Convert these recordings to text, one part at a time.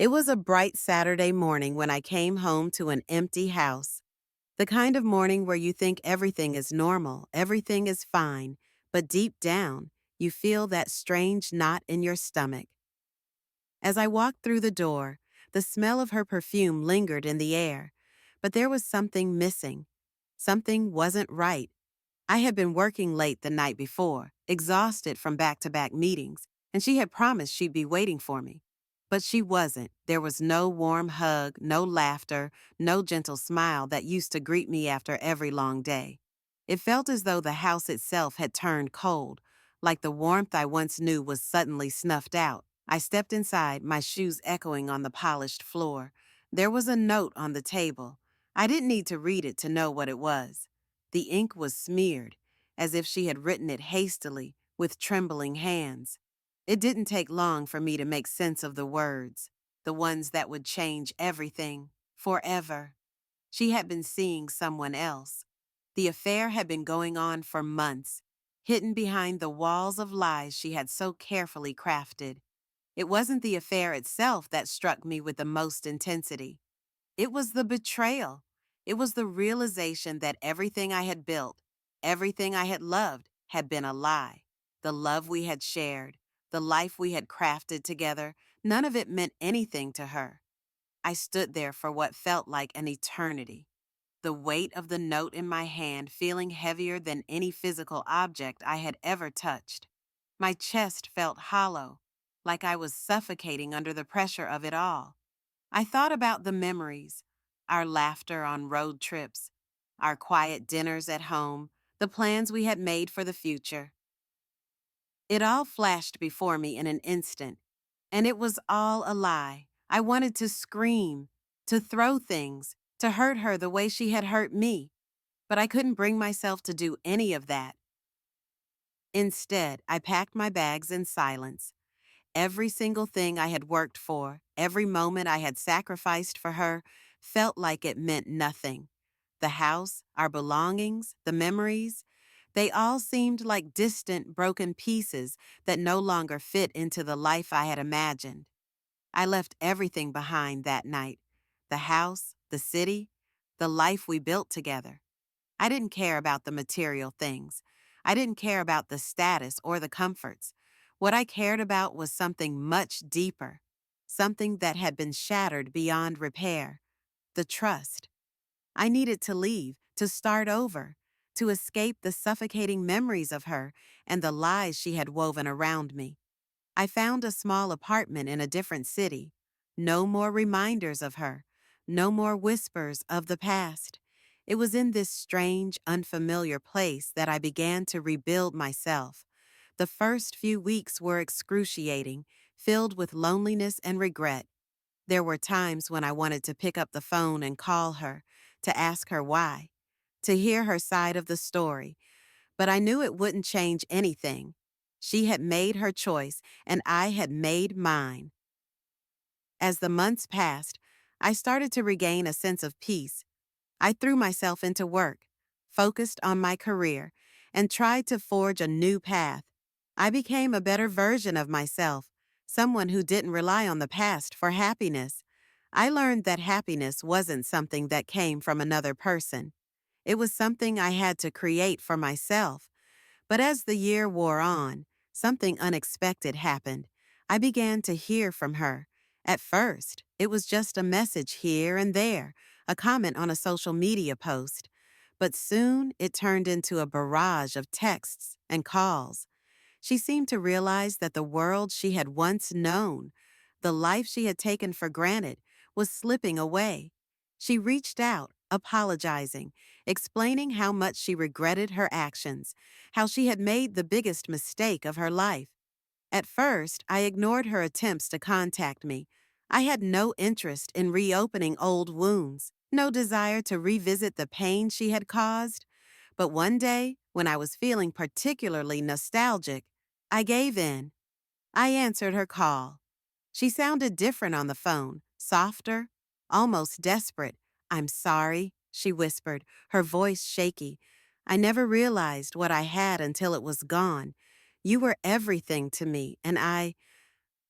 It was a bright Saturday morning when I came home to an empty house. The kind of morning where you think everything is normal, everything is fine, but deep down, you feel that strange knot in your stomach. As I walked through the door, the smell of her perfume lingered in the air, but there was something missing. Something wasn't right. I had been working late the night before, exhausted from back-to-back meetings, and she had promised she'd be waiting for me. But she wasn't. There was no warm hug, no laughter, no gentle smile that used to greet me after every long day. It felt as though the house itself had turned cold, like the warmth I once knew was suddenly snuffed out. I stepped inside, my shoes echoing on the polished floor. There was a note on the table. I didn't need to read it to know what it was. The ink was smeared, as if she had written it hastily, with trembling hands. It didn't take long for me to make sense of the words, the ones that would change everything, forever. She had been seeing someone else. The affair had been going on for months, hidden behind the walls of lies she had so carefully crafted. It wasn't the affair itself that struck me with the most intensity. It was the betrayal. It was the realization that everything I had built, everything I had loved, had been a lie. The love we had shared, the life we had crafted together, none of it meant anything to her. I stood there for what felt like an eternity, the weight of the note in my hand feeling heavier than any physical object I had ever touched. My chest felt hollow, like I was suffocating under the pressure of it all. I thought about the memories, our laughter on road trips, our quiet dinners at home, the plans we had made for the future. It all flashed before me in an instant, and it was all a lie. I wanted to scream, to throw things, to hurt her the way she had hurt me, but I couldn't bring myself to do any of that. Instead, I packed my bags in silence. Every single thing I had worked for, every moment I had sacrificed for her, felt like it meant nothing. The house, our belongings, the memories, they all seemed like distant, broken pieces that no longer fit into the life I had imagined. I left everything behind that night. The house, the city, the life we built together. I didn't care about the material things. I didn't care about the status or the comforts. What I cared about was something much deeper, something that had been shattered beyond repair, the trust. I needed to leave, to start over, to escape the suffocating memories of her and the lies she had woven around me. I found a small apartment in a different city. No more reminders of her, no more whispers of the past. It was in this strange, unfamiliar place that I began to rebuild myself. The first few weeks were excruciating, filled with loneliness and regret. There were times when I wanted to pick up the phone and call her, to ask her why, to hear her side of the story, but I knew it wouldn't change anything. She had made her choice, and I had made mine. As the months passed, I started to regain a sense of peace. I threw myself into work, focused on my career, and tried to forge a new path. I became a better version of myself, someone who didn't rely on the past for happiness. I learned that happiness wasn't something that came from another person. It was something I had to create for myself. But as the year wore on, something unexpected happened. I began to hear from her. At first, it was just a message here and there, a comment on a social media post. But soon it turned into a barrage of texts and calls. She seemed to realize that the world she had once known, the life she had taken for granted, was slipping away. She reached out, apologizing, explaining how much she regretted her actions, how she had made the biggest mistake of her life. At first, I ignored her attempts to contact me. I had no interest in reopening old wounds, no desire to revisit the pain she had caused. But one day, when I was feeling particularly nostalgic, I gave in. I answered her call. She sounded different on the phone, softer, almost desperate. "I'm sorry," she whispered, her voice shaky. "I never realized what I had until it was gone. You were everything to me, and I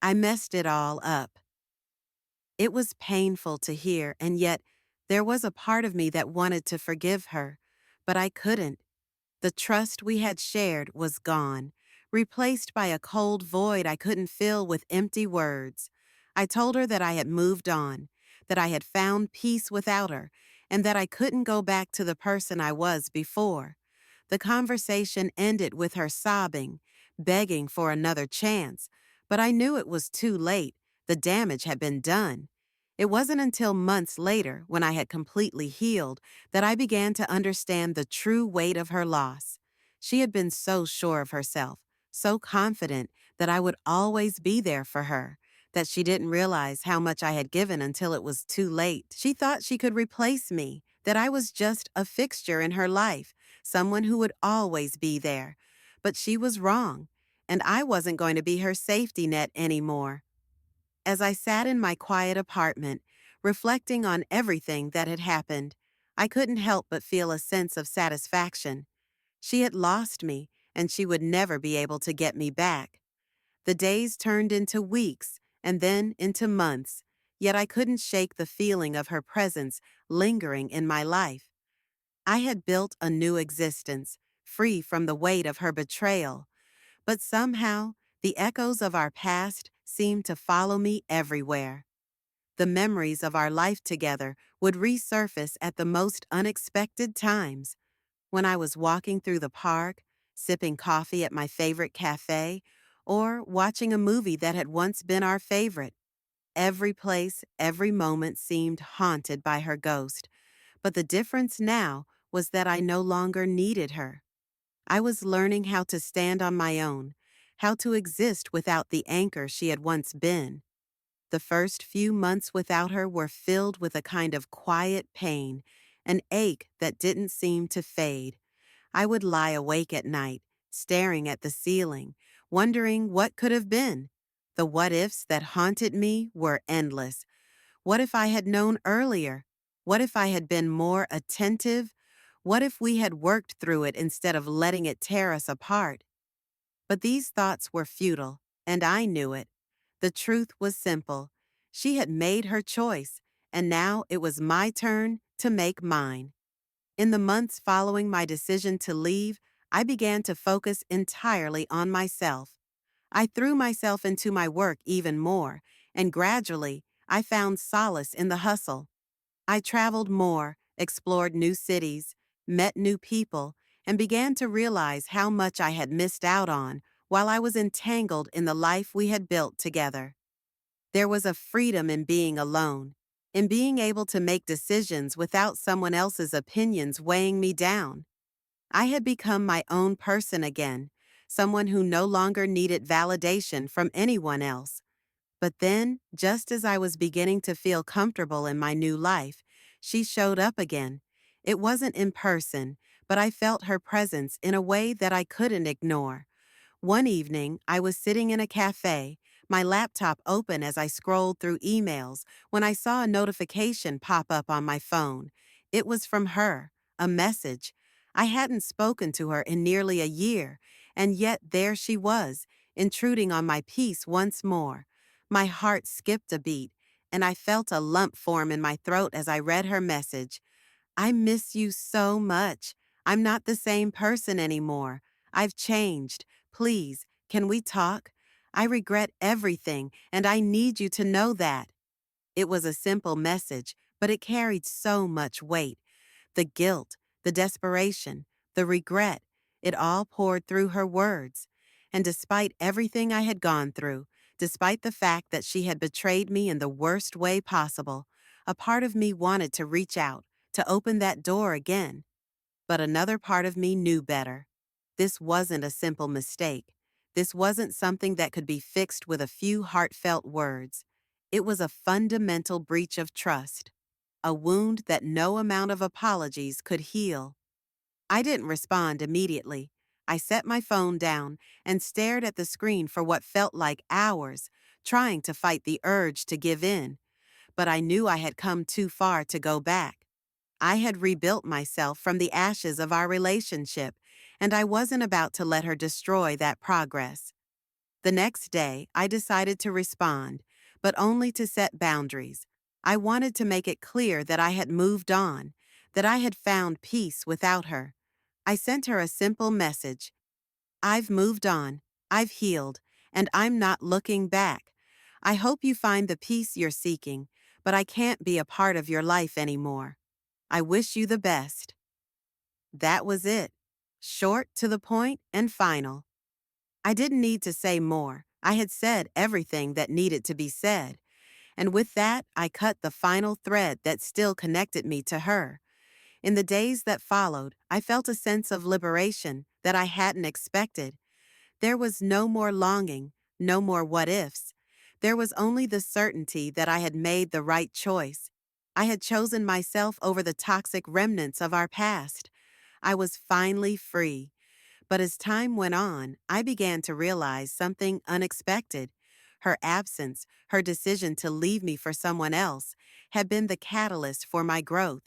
messed it all up." It was painful to hear, and yet there was a part of me that wanted to forgive her, but I couldn't. The trust we had shared was gone, replaced by a cold void I couldn't fill with empty words. I told her that I had moved on, that I had found peace without her, and that I couldn't go back to the person I was before. The conversation ended with her sobbing, begging for another chance, but I knew it was too late. The damage had been done. It wasn't until months later, when I had completely healed, that I began to understand the true weight of her loss. She had been so sure of herself, so confident that I would always be there for her, that she didn't realize how much I had given until it was too late. She thought she could replace me, that I was just a fixture in her life, someone who would always be there. But she was wrong, and I wasn't going to be her safety net anymore. As I sat in my quiet apartment, reflecting on everything that had happened, I couldn't help but feel a sense of satisfaction. She had lost me, and she would never be able to get me back. The days turned into weeks, and then into months, yet I couldn't shake the feeling of her presence lingering in my life. I had built a new existence, free from the weight of her betrayal, but somehow the echoes of our past seemed to follow me everywhere. The memories of our life together would resurface at the most unexpected times. When I was walking through the park, sipping coffee at my favorite cafe, or watching a movie that had once been our favorite. Every place, every moment seemed haunted by her ghost. But the difference now was that I no longer needed her. I was learning how to stand on my own, how to exist without the anchor she had once been. The first few months without her were filled with a kind of quiet pain, an ache that didn't seem to fade. I would lie awake at night, staring at the ceiling, wondering what could have been. The what-ifs that haunted me were endless. What if I had known earlier? What if I had been more attentive? What if we had worked through it instead of letting it tear us apart? But these thoughts were futile, and I knew it. The truth was simple. She had made her choice, and now it was my turn to make mine. In the months following my decision to leave, I began to focus entirely on myself. I threw myself into my work even more, and gradually, I found solace in the hustle. I traveled more, explored new cities, met new people, and began to realize how much I had missed out on while I was entangled in the life we had built together. There was a freedom in being alone, in being able to make decisions without someone else's opinions weighing me down. I had become my own person again, someone who no longer needed validation from anyone else. But then, just as I was beginning to feel comfortable in my new life, she showed up again. It wasn't in person, but I felt her presence in a way that I couldn't ignore. One evening, I was sitting in a cafe, my laptop open as I scrolled through emails, when I saw a notification pop up on my phone. It was from her, a message. I hadn't spoken to her in nearly a year, and yet there she was, intruding on my peace once more. My heart skipped a beat, and I felt a lump form in my throat as I read her message. I miss you so much. I'm not the same person anymore. I've changed. Please, can we talk? I regret everything, and I need you to know that. It was a simple message, but it carried so much weight. The guilt, the desperation, the regret, it all poured through her words. And despite everything I had gone through, despite the fact that she had betrayed me in the worst way possible, a part of me wanted to reach out, to open that door again. But another part of me knew better. This wasn't a simple mistake. This wasn't something that could be fixed with a few heartfelt words. It was a fundamental breach of trust, a wound that no amount of apologies could heal. I didn't respond immediately. I set my phone down and stared at the screen for what felt like hours, trying to fight the urge to give in. But I knew I had come too far to go back. I had rebuilt myself from the ashes of our relationship, and I wasn't about to let her destroy that progress. The next day, I decided to respond, but only to set boundaries. I wanted to make it clear that I had moved on, that I had found peace without her. I sent her a simple message: I've moved on, I've healed, and I'm not looking back. I hope you find the peace you're seeking, but I can't be a part of your life anymore. I wish you the best. That was it. Short, to the point, and final. I didn't need to say more. I had said everything that needed to be said. And with that, I cut the final thread that still connected me to her. In the days that followed, I felt a sense of liberation that I hadn't expected. There was no more longing, no more what ifs. There was only the certainty that I had made the right choice. I had chosen myself over the toxic remnants of our past. I was finally free. But as time went on, I began to realize something unexpected. Her absence, her decision to leave me for someone else, had been the catalyst for my growth.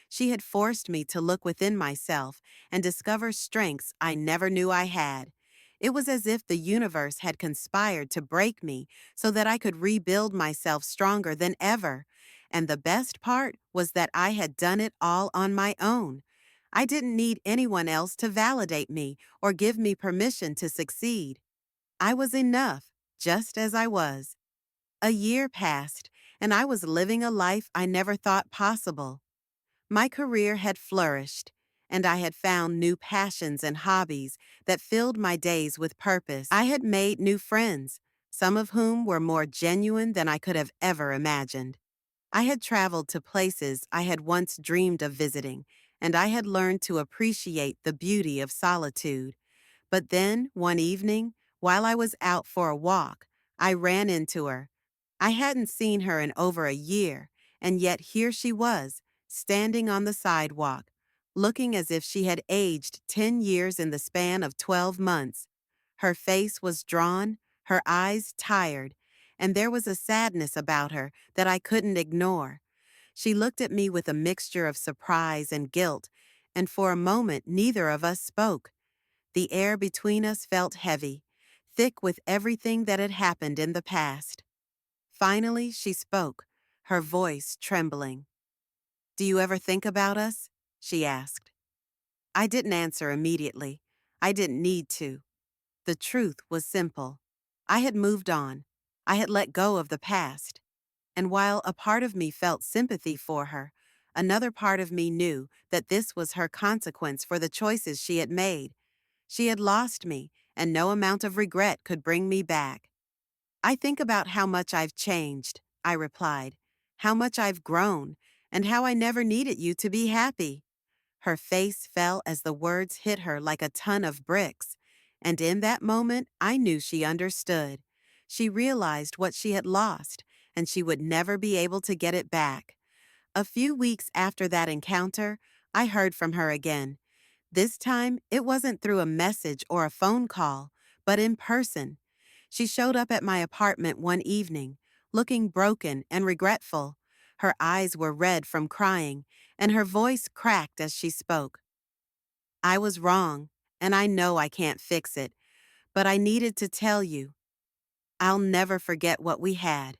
She had forced me to look within myself and discover strengths I never knew I had. It was as if the universe had conspired to break me so that I could rebuild myself stronger than ever. And the best part was that I had done it all on my own. I didn't need anyone else to validate me or give me permission to succeed. I was enough, just as I was. A year passed, and I was living a life I never thought possible. My career had flourished, and I had found new passions and hobbies that filled my days with purpose. I had made new friends, some of whom were more genuine than I could have ever imagined. I had traveled to places I had once dreamed of visiting, and I had learned to appreciate the beauty of solitude. But then, one evening, while I was out for a walk, I ran into her. I hadn't seen her in over a year, and yet here she was, standing on the sidewalk, looking as if she had aged 10 years in the span of 12 months. Her face was drawn, her eyes tired, and there was a sadness about her that I couldn't ignore. She looked at me with a mixture of surprise and guilt, and for a moment neither of us spoke. The air between us felt heavy, thick with everything that had happened in the past. Finally, she spoke, her voice trembling. "Do you ever think about us?" she asked. I didn't answer immediately. I didn't need to. The truth was simple. I had moved on. I had let go of the past. And while a part of me felt sympathy for her, another part of me knew that this was her consequence for the choices she had made. She had lost me, and no amount of regret could bring me back. "I think about how much I've changed," I replied, "how much I've grown, and how I never needed you to be happy." Her face fell as the words hit her like a ton of bricks, and in that moment I knew she understood. She realized what she had lost, and she would never be able to get it back. A few weeks after that encounter, I heard from her again. This time, it wasn't through a message or a phone call, but in person. She showed up at my apartment one evening, looking broken and regretful. Her eyes were red from crying, and her voice cracked as she spoke. "I was wrong, and I know I can't fix it, but I needed to tell you. I'll never forget what we had.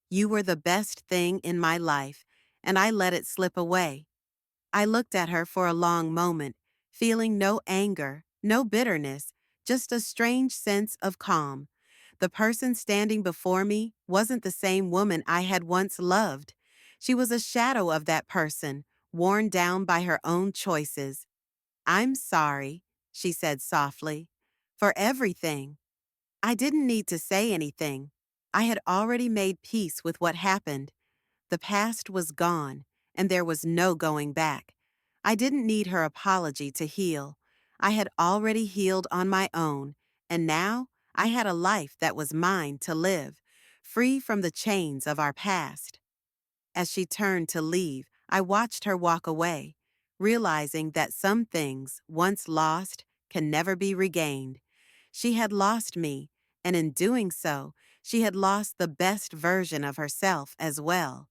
You were the best thing in my life, and I let it slip away." I looked at her for a long moment, feeling no anger, no bitterness, just a strange sense of calm. The person standing before me wasn't the same woman I had once loved. She was a shadow of that person, worn down by her own choices. "I'm sorry," she said softly, "for everything." I didn't need to say anything. I had already made peace with what happened. The past was gone, and there was no going back. I didn't need her apology to heal. I had already healed on my own, and now I had a life that was mine to live, free from the chains of our past. As she turned to leave, I watched her walk away, realizing that some things, once lost, can never be regained. She had lost me, and in doing so, she had lost the best version of herself as well.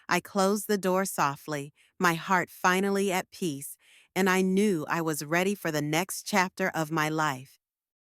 I closed the door softly, my heart finally at peace, and I knew I was ready for the next chapter of my life.